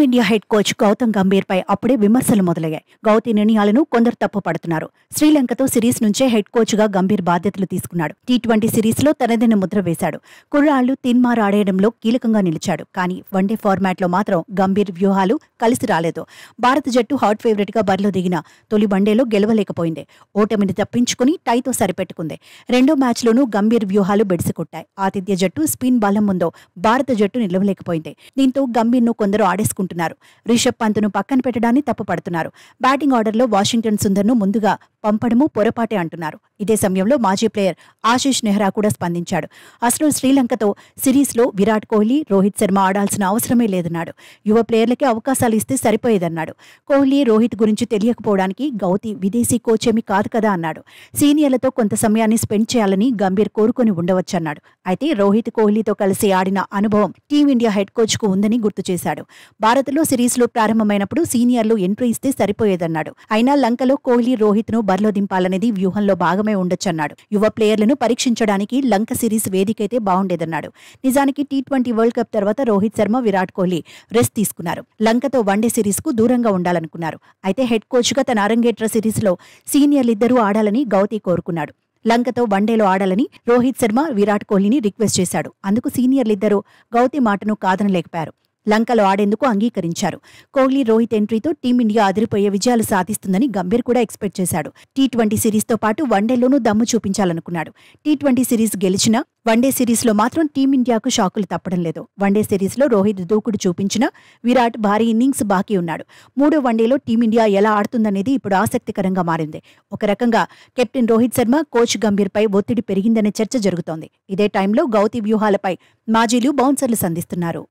Team India head coach Gautam Gambhir పై అప్పుడే విమర్శలు మొదలయ్యాయి. గౌతీ నిర్ణయాలను కొందరు తప్పుపడుతున్నారు. శ్రీలంకతో సిరీస్ నుంచే హెడ్ కోచ్ గా గంభీర్ బాధ్యతలు తీసుకున్నాడు. టీ20 సిరీస్ లో తనదైన ముద్ర వేశాడు. కుర్రాళ్లు తిన్మార్ ఆడేయడంలో కీలకంగా నిలిచాడు. కానీ వన్డే ఫార్మాట్ లో మాత్రం గంభీర్ వ్యూహాలు కలిసి రాలేదు. భారత జట్టు హాట్ ఫేవరెట్ గా బరిలో దిగిన తొలి వన్డేలో గెలవలేకపోయింది. ఓటమిని తప్పించుకుని టైతో సరిపెట్టుకుంది. రెండో మ్యాచ్లోనూ గంభీర్ వ్యూహాలు బెడిసికొట్టాయి. ఆతిథ్య జట్టు స్పిన్ బలం ముందో భారత జట్టు నిలవలేకపోయింది. దీంతో గంభీర్ను కొందరు ఆడేసుకుంటున్నారు. రిషబ్ పంత్ను పక్కన పెట్టడాన్ని తప్పుపడుతున్నారు. బ్యాటింగ్ ఆర్డర్లో వాషింగ్టన్ సుందర్ను ముందుగా పంపడము పొరపాటే అంటున్నారు. ఇదే సమయంలో మాజీ ప్లేయర్ ఆశీష్ నెహ్రా కూడా స్పందించాడు. అసలు శ్రీలంకతో సిరీస్లో విరాట్ కోహ్లీ, రోహిత్ శర్మ ఆడాల్సిన అవసరమే లేదన్నాడు. యువ ప్లేయర్లకే అవకాశాలు ఇస్తే సరిపోయేదన్నాడు. కోహ్లీ, రోహిత్ గురించి తెలియకపోవడానికి గౌతీ విదేశీ కోచ్ ఏమీ కాదు కదా అన్నాడు. సీనియర్లతో కొంత సమయాన్ని స్పెండ్ చేయాలని గంభీర్ కోరుకొని ఉండవచ్చన్నాడు. అయితే రోహిత్, కోహ్లీతో కలిసి ఆడిన అనుభవం టీమిండియా హెడ్ కోచ్ కు ఉందని గుర్తు చేశాడు. భారత్లో సిరీస్లో ప్రారంభమైనప్పుడు సీనియర్లు ఎంట్రీ ఇస్తే సరిపోయేదన్నాడు. అయినా లంకలో కోహ్లీ, రోహిత్ ను బరిలో దింపాలనేది వ్యూహంలో భాగమే ఉండొచ్చన్నాడు. యువ ప్లేయర్లను పరీక్షించడానికి లంక సిరీస్ వేదికైతే బాగుండేదన్నాడు. నిజానికి టీ20 వరల్డ్ కప్ తర్వాత రోహిత్ శర్మ, విరాట్ కోహ్లీ రెస్ట్ తీసుకున్నారు. లంకతో వన్డే సిరీస్ కు దూరంగా ఉండాలనుకున్నారు. అయితే హెడ్ కోచ్ గా తన అరంగేట్ర సిరీస్ లో సీనియర్లిద్దరూ ఆడాలని గౌతీ కోరుకున్నాడు. లంకతో వన్డేలో ఆడాలని రోహిత్ శర్మ, విరాట్ కోహ్లీని రిక్వెస్ట్ చేశాడు. అందుకు సీనియర్లిద్దరూ గౌతీ మాటను కాదనలేకపోయారు. లంకలో ఆడేందుకు అంగీకరించారు. కోహ్లీ, రోహిత్ ఎంట్రీతో టీమిండియా అదిరిపోయే విజయాలు సాధిస్తుందని గంభీర్ కూడా ఎక్స్పెక్ట్ చేశాడు. టీ20 సిరీస్తో పాటు వన్డేలోనూ దమ్ము చూపించాలనుకున్నాడు. టీ20 సిరీస్ గెలిచినా వన్డే సిరీస్లో మాత్రం టీమిండియాకు షాకులు తప్పడం లేదు. వన్డే సిరీస్లో రోహిత్ దూకుడు చూపించినా విరాట్ భారీ ఇన్నింగ్స్ బాకీ ఉన్నాడు. మూడో వన్డేలో టీమిండియా ఎలా ఆడుతుందనేది ఇప్పుడు ఆసక్తికరంగా మారింది. ఒక రకంగా కెప్టెన్ రోహిత్ శర్మ, కోచ్ గంభీర్పై ఒత్తిడి పెరిగిందనే చర్చ జరుగుతోంది. ఇదే టైంలో గౌతీ వ్యూహాలపై మాజీలు బౌన్సర్లు సంధిస్తున్నారు.